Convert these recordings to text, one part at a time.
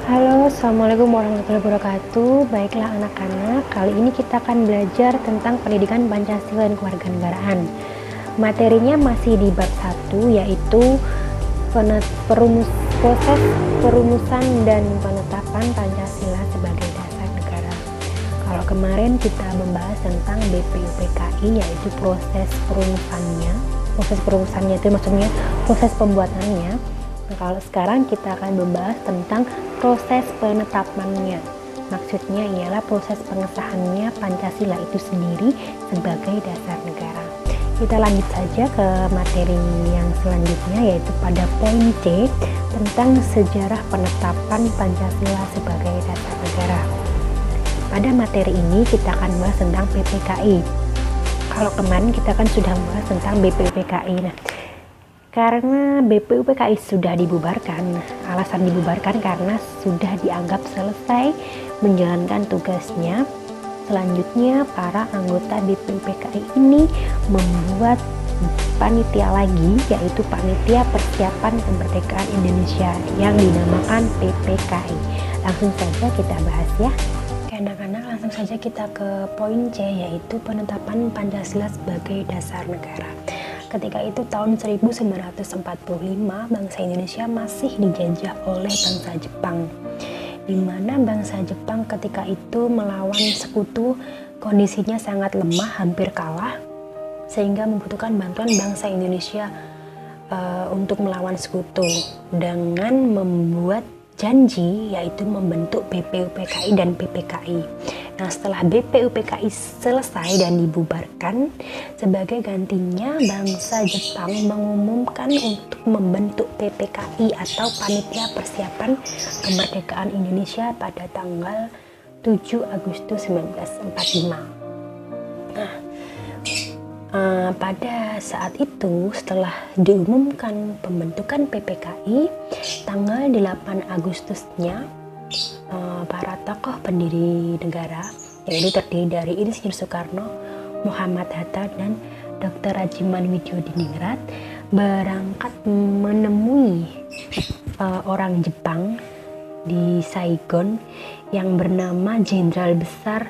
Halo, Assalamualaikum warahmatullahi wabarakatuh. Baiklah anak-anak, kali ini kita akan belajar tentang pendidikan Pancasila dan kewarganegaraan. Materinya masih di bab 1, yaitu proses perumusan dan penetapan Pancasila sebagai dasar negara. Kalau kemarin kita membahas tentang BPUPKI, yaitu proses perumusannya itu maksudnya proses pembuatannya. Nah, kalau sekarang kita akan membahas tentang proses penetapannya. Maksudnya ialah proses pengesahannya Pancasila itu sendiri sebagai dasar negara. Kita lanjut saja ke materi yang selanjutnya, yaitu pada poin C tentang sejarah penetapan Pancasila sebagai dasar negara. Pada materi ini kita akan bahas tentang PPKI. Kalau kemarin kita kan sudah membahas tentang BPUPKI. Nah, karena BPUPKI sudah dibubarkan, alasan dibubarkan karena sudah dianggap selesai menjalankan tugasnya. Selanjutnya para anggota BPUPKI ini membuat panitia lagi, yaitu Panitia Persiapan Kemerdekaan Indonesia yang dinamakan PPKI. Langsung saja kita bahas ya. Oke anak-anak, langsung saja kita ke poin C, yaitu penetapan Pancasila sebagai dasar negara. Ketika itu tahun 1945, bangsa Indonesia masih dijajah oleh bangsa Jepang, di mana bangsa Jepang ketika itu melawan sekutu, kondisinya sangat lemah, hampir kalah, sehingga membutuhkan bantuan bangsa Indonesia untuk melawan sekutu dengan membuat janji, yaitu membentuk BPUPKI dan PPKI. Nah, setelah BPUPKI selesai dan dibubarkan, sebagai gantinya bangsa Jepang mengumumkan untuk membentuk PPKI atau Panitia Persiapan Kemerdekaan Indonesia pada tanggal 7 Agustus 1945. Nah, pada saat itu setelah diumumkan pembentukan PPKI, tanggal 8 Agustusnya para tokoh pendiri negara, yaitu terdiri dari Insinyur Soekarno, Muhammad Hatta, dan Dr. Rajiman Widyodiningrat, berangkat menemui orang Jepang di Saigon yang bernama Jenderal Besar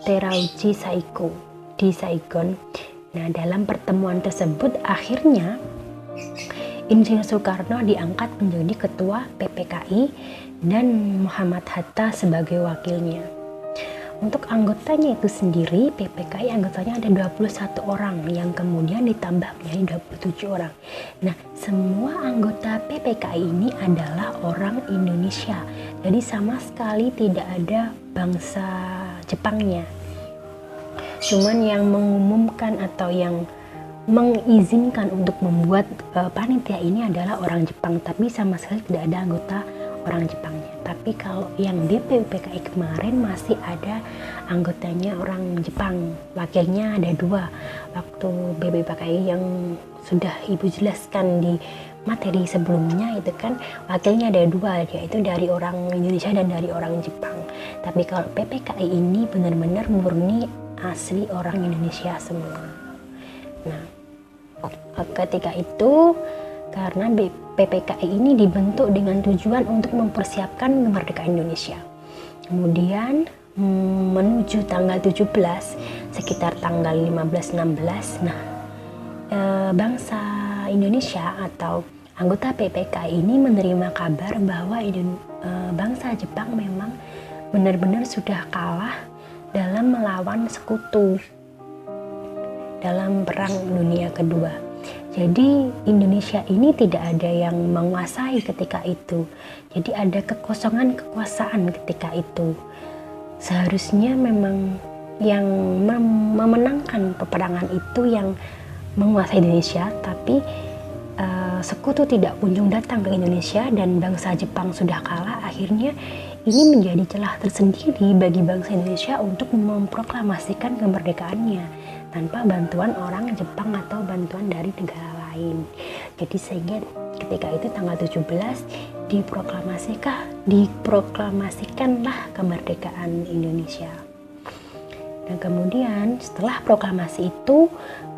Terauchi Saiko di Saigon. Nah, dalam pertemuan tersebut akhirnya Insinyur Soekarno diangkat menjadi ketua PPKI dan Muhammad Hatta sebagai wakilnya. Untuk anggotanya itu sendiri, PPKI anggotanya ada 21 orang yang kemudian ditambah menjadi 27 orang. Nah, semua anggota PPKI ini adalah orang Indonesia. Jadi sama sekali tidak ada bangsa Jepangnya. Cuman yang mengumumkan atau yang mengizinkan untuk membuat panitia ini adalah orang Jepang, tapi sama sekali tidak ada anggota orang Jepangnya. Tapi kalau yang BPUPKI kemarin masih ada anggotanya orang Jepang, wakilnya ada 2. Waktu BPUPKI yang sudah ibu jelaskan di materi sebelumnya itu kan wakilnya ada 2, yaitu dari orang Indonesia dan dari orang Jepang. Tapi kalau PPKI ini benar-benar murni asli orang Indonesia semua. Nah, ketika itu karena PPKI ini dibentuk dengan tujuan untuk mempersiapkan kemerdekaan Indonesia. Kemudian menuju tanggal 17, sekitar tanggal 15-16, nah bangsa Indonesia atau anggota PPKI ini menerima kabar bahwa bangsa Jepang memang benar-benar sudah kalah dalam melawan sekutu dalam Perang Dunia Kedua. Jadi Indonesia ini tidak ada yang menguasai ketika itu. Jadi ada kekosongan kekuasaan ketika itu. Seharusnya memang yang memenangkan peperangan itu yang menguasai Indonesia, tapi sekutu tidak kunjung datang ke Indonesia dan bangsa Jepang sudah kalah. Akhirnya ini menjadi celah tersendiri bagi bangsa Indonesia untuk memproklamasikan kemerdekaannya tanpa bantuan orang Jepang atau bantuan dari negara lain. Jadi sehingga ketika itu tanggal 17 diproklamasikanlah kemerdekaan Indonesia. Dan kemudian setelah proklamasi itu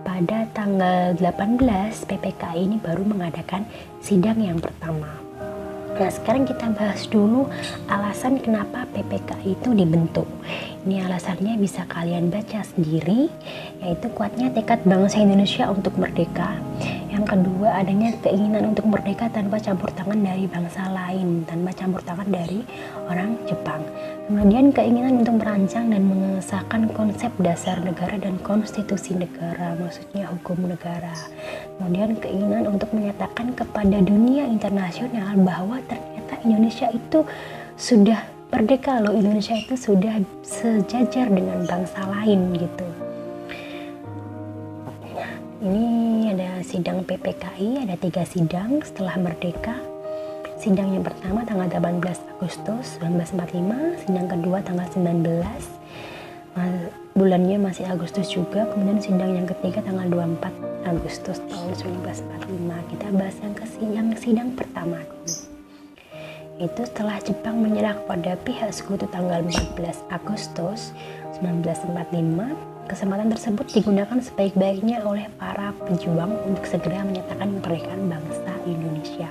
pada tanggal 18 PPKI ini baru mengadakan sidang yang pertama. Nah, sekarang kita bahas dulu alasan kenapa PPKI itu dibentuk. Ini alasannya bisa kalian baca sendiri, yaitu kuatnya tekad bangsa Indonesia untuk merdeka. Yang kedua, adanya keinginan untuk merdeka tanpa campur tangan dari bangsa lain, tanpa campur tangan dari orang Jepang. Kemudian keinginan untuk merancang dan mengesahkan konsep dasar negara dan konstitusi negara, maksudnya hukum negara. Kemudian keinginan untuk menyatakan kepada dunia internasional bahwa ternyata Indonesia itu sudah merdeka loh, Indonesia itu sudah sejajar dengan bangsa lain gitu. Ini ada sidang PPKI, ada 3 sidang setelah merdeka. Sidang yang pertama tanggal 18 Agustus 1945, sidang kedua tanggal 19, bulannya masih Agustus juga. Kemudian sidang yang ketiga tanggal 24 Agustus tahun 1945. Kita bahas yang sidang pertama dulu. Itu setelah Jepang menyerah kepada pihak sekutu tanggal 14 Agustus 1945. Kesempatan tersebut digunakan sebaik-baiknya oleh para pejuang untuk segera menyatakan kemerdekaan bangsa Indonesia.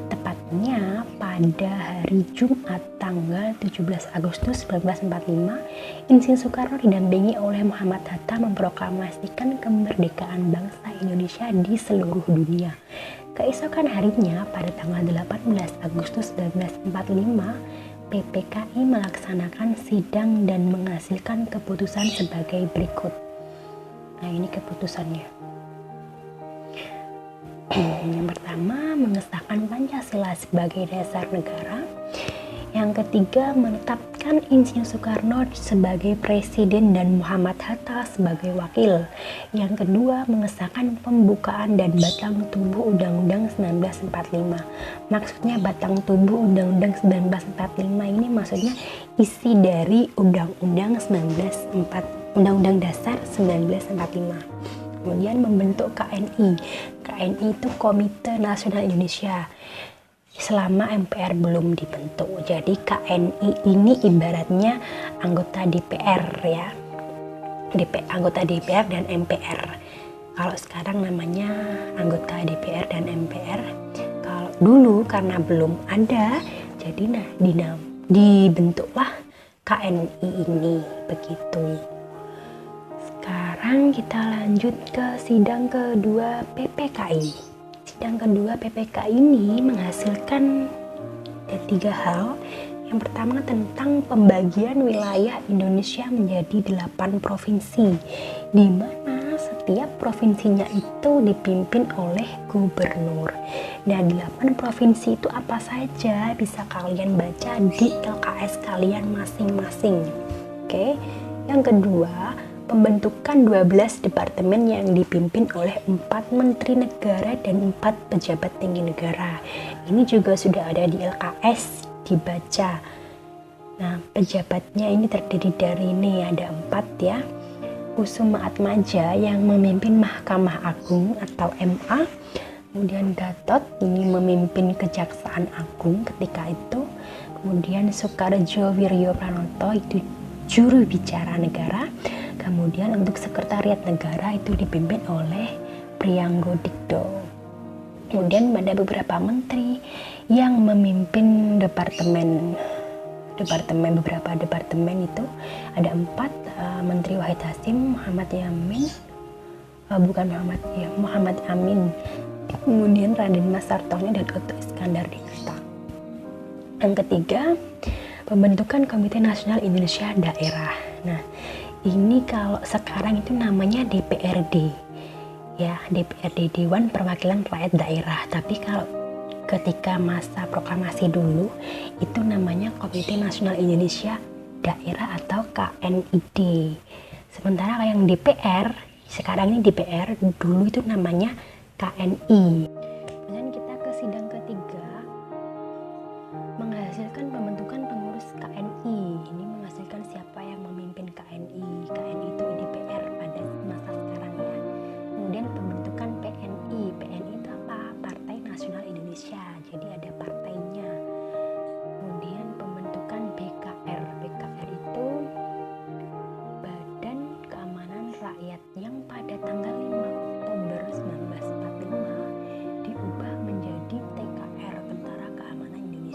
Tepatnya pada hari Jumat tanggal 17 Agustus 1945, Insinyur Soekarno didampingi oleh Muhammad Hatta memproklamasikan kemerdekaan bangsa Indonesia di seluruh dunia. Keesokan harinya pada tanggal 18 Agustus 1945, PPKI melaksanakan sidang dan menghasilkan keputusan sebagai berikut. Nah, ini keputusannya. Yang pertama, mengesahkan Pancasila sebagai dasar negara. Yang ketiga, menetapkan Insinyur Soekarno sebagai presiden dan Muhammad Hatta sebagai wakil. Yang kedua, mengesahkan pembukaan dan batang tubuh Undang-Undang 1945. Maksudnya batang tubuh Undang-Undang 1945 ini maksudnya isi dari Undang-Undang Dasar 1945. Kemudian membentuk KNI. KNI itu Komite Nasional Indonesia selama MPR belum dibentuk. Jadi KNI ini ibaratnya anggota DPR ya. Anggota DPR dan MPR. Kalau sekarang namanya anggota DPR dan MPR. Kalau dulu karena belum ada, jadi dibentuklah KNI ini begitu. Sekarang kita lanjut ke sidang kedua PPKI. Sidang kedua PPKI ini menghasilkan 3 hal. Yang pertama tentang pembagian wilayah Indonesia menjadi 8 provinsi, di mana setiap provinsinya itu dipimpin oleh gubernur. Nah, 8 provinsi itu apa saja bisa kalian baca di LKS kalian masing-masing. Oke. Yang kedua, pembentukan 12 departemen yang dipimpin oleh 4 menteri negara dan 4 pejabat tinggi negara. Ini juga sudah ada di LKS, dibaca. Nah, pejabatnya ini terdiri dari ini ada 4 ya. Kusuma Atmaja yang memimpin Mahkamah Agung atau MA. Kemudian Gatot ini memimpin Kejaksaan Agung ketika itu. Kemudian Soekarjo Wiryo Pranoto itu juru bicara negara. Kemudian untuk sekretariat negara itu dipimpin oleh Prianggo Dikdo. Kemudian ada beberapa menteri yang memimpin beberapa departemen itu ada 4, Menteri Wahid Hasyim, Muhammad Amin, kemudian Raden Mas Sartono dan Otto Iskandar Dinata. Yang ketiga, pembentukan Komite Nasional Indonesia Daerah. Nah, ini kalau sekarang itu namanya DPRD ya, DPRD Dewan Perwakilan Rakyat Daerah. Tapi kalau ketika masa proklamasi dulu itu namanya Komite Nasional Indonesia Daerah atau KNID. Sementara yang DPR sekarang ini DPR, dulu itu namanya KNI. Kemudian kita ke sidang ketiga, menghasilkan pembentukan pengurus KNI. Ini menghasilkan siapa yang memimpin KNI. KNI itu DPR pada masa sekarang ya. Kemudian pembentukan PNI. PNI itu apa? Partai Nasional Indonesia. Jadi ada partainya. Kemudian pembentukan BKR. BKR itu Badan Keamanan Rakyat yang pada tanggal 5 Oktober 1945 diubah menjadi TKR, Tentara Keamanan Indonesia.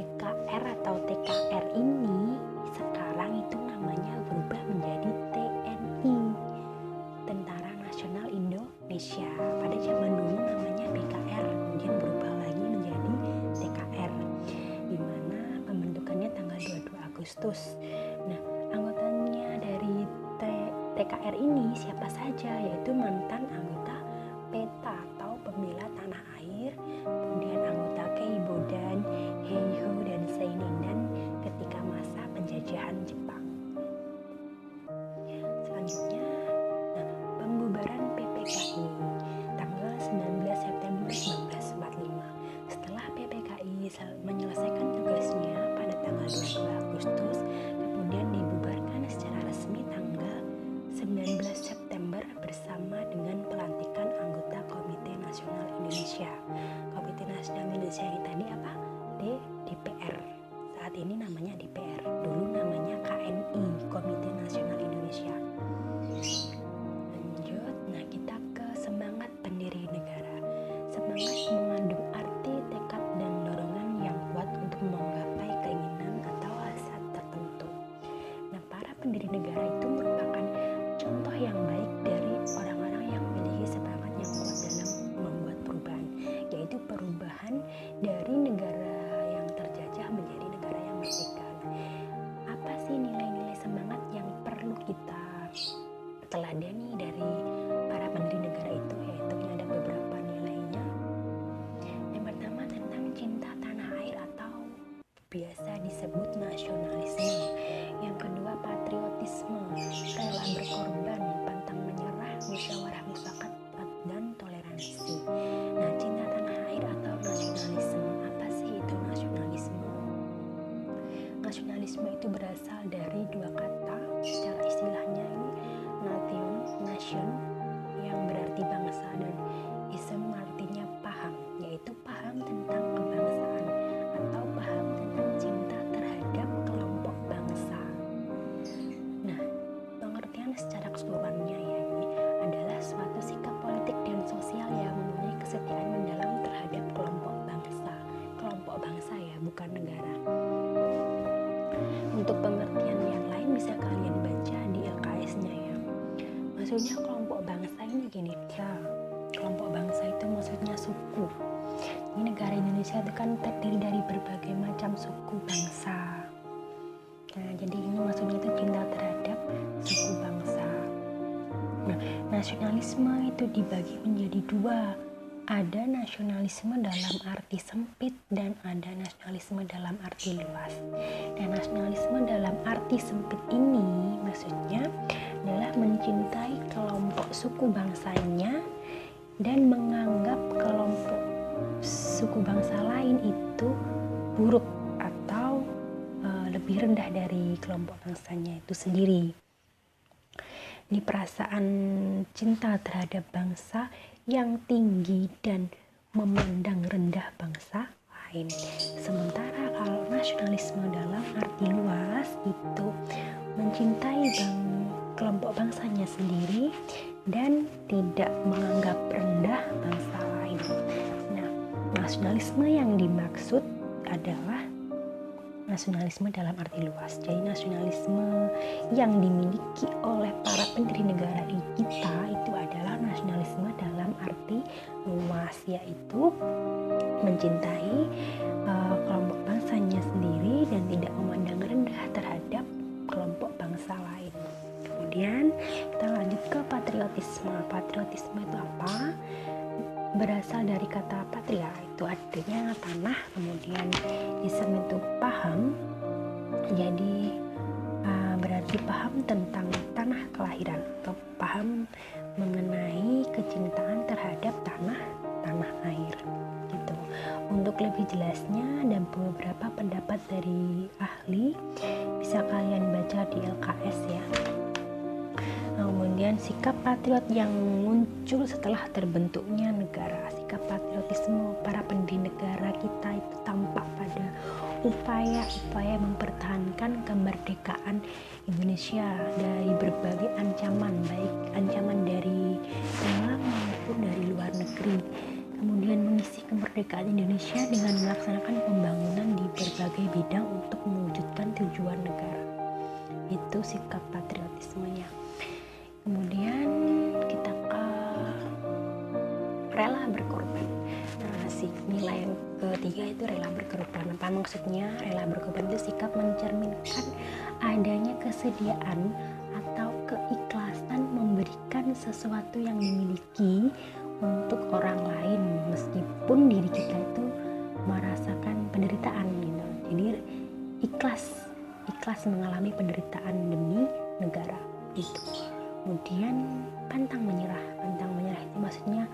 BKR atau TKR ini sekarang itu namanya berubah menjadi TNI, Tentara Nasional Indonesia. Pada zaman dulu namanya BKR, kemudian berubah lagi menjadi TKR, di mana pembentukannya tanggal 22 Agustus. Nah, anggotanya dari TKR ini siapa saja, yaitu mantan anggota PETA atau Pembela Tanah Air, kemudian anggota Keibodan, Heiho, dan Seinindan ketika masa penjajahan Jepang. Selanjutnya, pembubaran PPKI tanggal 19 September 1945. Setelah PPKI menyelesaikan tugasnya pada tanggal 22 Agustus, kemudian dibubarkan secara resmi tanggal 19 September bersama dengan pelantikan anggota Komite Nasional Indonesia. Komite Nasional Indonesia ini tadi apa? DPR. Saat ini namanya DPR. Dulu namanya KNI, Komite Nasional Indonesia. Lanjut, nah kita ke semangat pendiri negara. Semangat mengandung arti, tekad, dan dorongan yang kuat untuk menggapai keinginan atau hasrat tertentu. Nah, para pendiri negara itu merupakan contoh yang baik dari orang-orang yang memiliki semangat yang kuat dalam membuat perubahan, yaitu perubahan dari negara yang terjajah menjadi negara yang merdeka. Apa sih nilai-nilai semangat yang perlu kita teladani dari para pendiri negara itu? Yaitu ada beberapa nilainya. Yang pertama tentang cinta tanah air atau biasa disebut nasionalisme. Yang kedua patriotisme, rela berkorban, pantang menyerah, musyawarah mufakat, dan toleransi. Nah, cinta tanah air atau nasionalisme, apa sih itu nasionalisme? Nasionalisme itu berasal dari dua kata, secara istilahnya ini nation yang berarti bangsa, dan ism artinya paham, yaitu paham tentang kebangsaan atau paham tentang cinta terhadap kelompok bangsa. Nah, pengertian secara keseluruhannya ya ini adalah suatu sikap politik dan sosial yang mempunyai kesetiaan mendalam terhadap kelompok bangsa ya, bukan negara. Untuk pengertian yang lain bisa kalian baca di LKS-nya ya. Maksudnya kelompok bangsa ini gini, ya, kelompok bangsa itu maksudnya suku. Ini negara Indonesia itu kan terdiri dari berbagai macam suku bangsa. Nah, jadi ini maksudnya itu cinta terhadap suku bangsa. Nah, nasionalisme itu dibagi menjadi dua. Ada nasionalisme dalam arti sempit dan ada nasionalisme dalam arti luas. Dan nasionalisme dalam arti sempit ini maksudnya adalah mencintai kelompok suku bangsanya dan menganggap kelompok suku bangsa lain itu buruk atau lebih rendah dari kelompok bangsanya itu sendiri. Ini perasaan cinta terhadap bangsa yang tinggi dan memandang rendah bangsa lain. Sementara kalau nasionalisme dalam arti luas itu mencintai kelompok bangsanya sendiri dan tidak menganggap rendah bangsa lain. Nah, nasionalisme yang dimaksud adalah nasionalisme dalam arti luas. Jadi nasionalisme yang dimiliki oleh para pendiri negara kita itu adalah nasionalisme dalam arti luas, yaitu mencintai kelompok bangsanya sendiri dan tidak memandang rendah terhadap kelompok bangsa lain. Kemudian kita lanjut ke patriotisme. Patriotisme itu apa? Berasal dari kata patria, itu artinya tanah, kemudian ism itu paham, jadi berarti paham tentang tanah kelahiran atau paham mengenai kecintaan terhadap tanah air gitu. Untuk lebih jelasnya ada beberapa pendapat dari ahli, bisa kalian baca di LKS ya. Kemudian sikap patriot yang muncul setelah terbentuknya negara. Sikap patriotisme para pendiri negara kita itu tampak pada upaya-upaya mempertahankan kemerdekaan Indonesia dari berbagai ancaman, baik ancaman dari dalam maupun dari luar negeri. kemudian mengisi kemerdekaan Indonesia dengan melaksanakan pembangunan di berbagai bidang untuk mewujudkan tujuan negara. Itu sikap patriotismenya. Kemudian kita ke rela berkorban. Nah, nilai yang ketiga itu rela berkorban. Apa maksudnya? Rela berkorban itu sikap mencerminkan adanya kesediaan atau keikhlasan memberikan sesuatu yang dimiliki untuk orang lain meskipun diri kita itu merasakan penderitaan gitu. Jadi ikhlas mengalami penderitaan demi negara gitu. Kemudian pantang menyerah itu maksudnya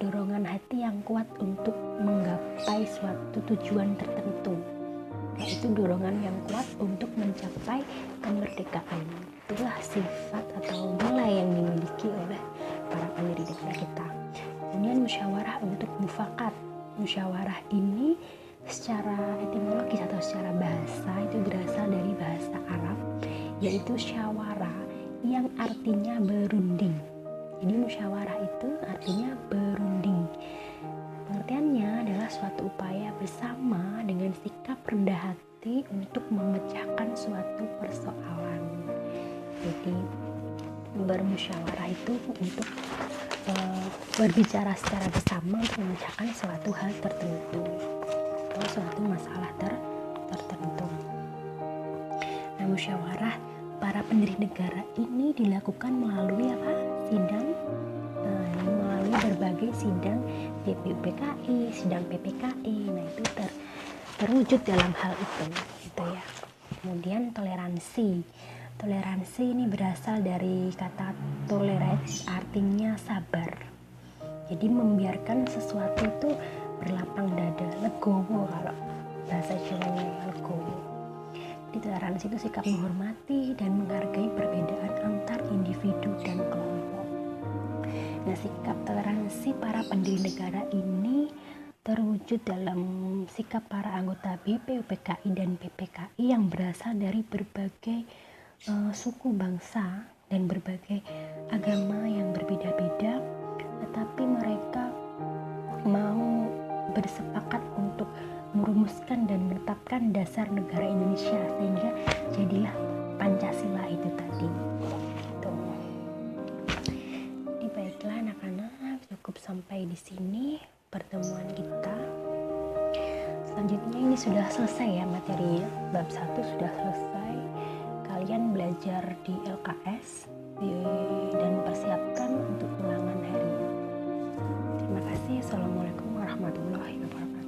dorongan hati yang kuat untuk menggapai suatu tujuan tertentu, yaitu dorongan yang kuat untuk mencapai kemerdekaan. Itulah sifat atau nilai yang dimiliki oleh para pendiri negara kita. Kemudian musyawarah untuk mufakat. Musyawarah ini secara etimologis atau secara bahasa itu berasal dari bahasa Arab, yaitu syawara yang artinya berunding. Jadi musyawarah itu artinya berunding. Pengertiannya adalah suatu upaya bersama dengan sikap rendah hati untuk memecahkan suatu persoalan. Jadi bermusyawarah itu untuk berbicara secara bersama untuk memecahkan suatu hal tertentu atau suatu masalah tertentu. Nah, musyawarah para pendiri negara ini dilakukan melalui sidang, melalui berbagai sidang DPUPKI, sidang PPKI. Nah, itu terwujud dalam hal itu gitu ya. Kemudian toleransi ini berasal dari kata tolerance, artinya sabar. Jadi membiarkan sesuatu itu berlapang dada, legowo kalau bahasa Jawanya, legowo. Toleransi itu sikap menghormati dan menghargai perbedaan antar individu dan kelompok. Nah, sikap toleransi para pendiri negara ini terwujud dalam sikap para anggota BPUPKI dan PPKI yang berasal dari berbagai suku bangsa dan berbagai agama yang berbeda-beda, tetapi mereka mau bersepakat untuk merumuskan dan menetapkan dasar negara Indonesia, sehingga jadilah Pancasila itu tadi. Gitu. Jadi baiklah anak-anak, cukup sampai di sini pertemuan kita. Selanjutnya ini sudah selesai ya materinya, bab 1 sudah selesai. Kalian belajar di LKS dan persiapkan untuk ulangan hari ini. Terima kasih. Assalamualaikum warahmatullahi wabarakatuh.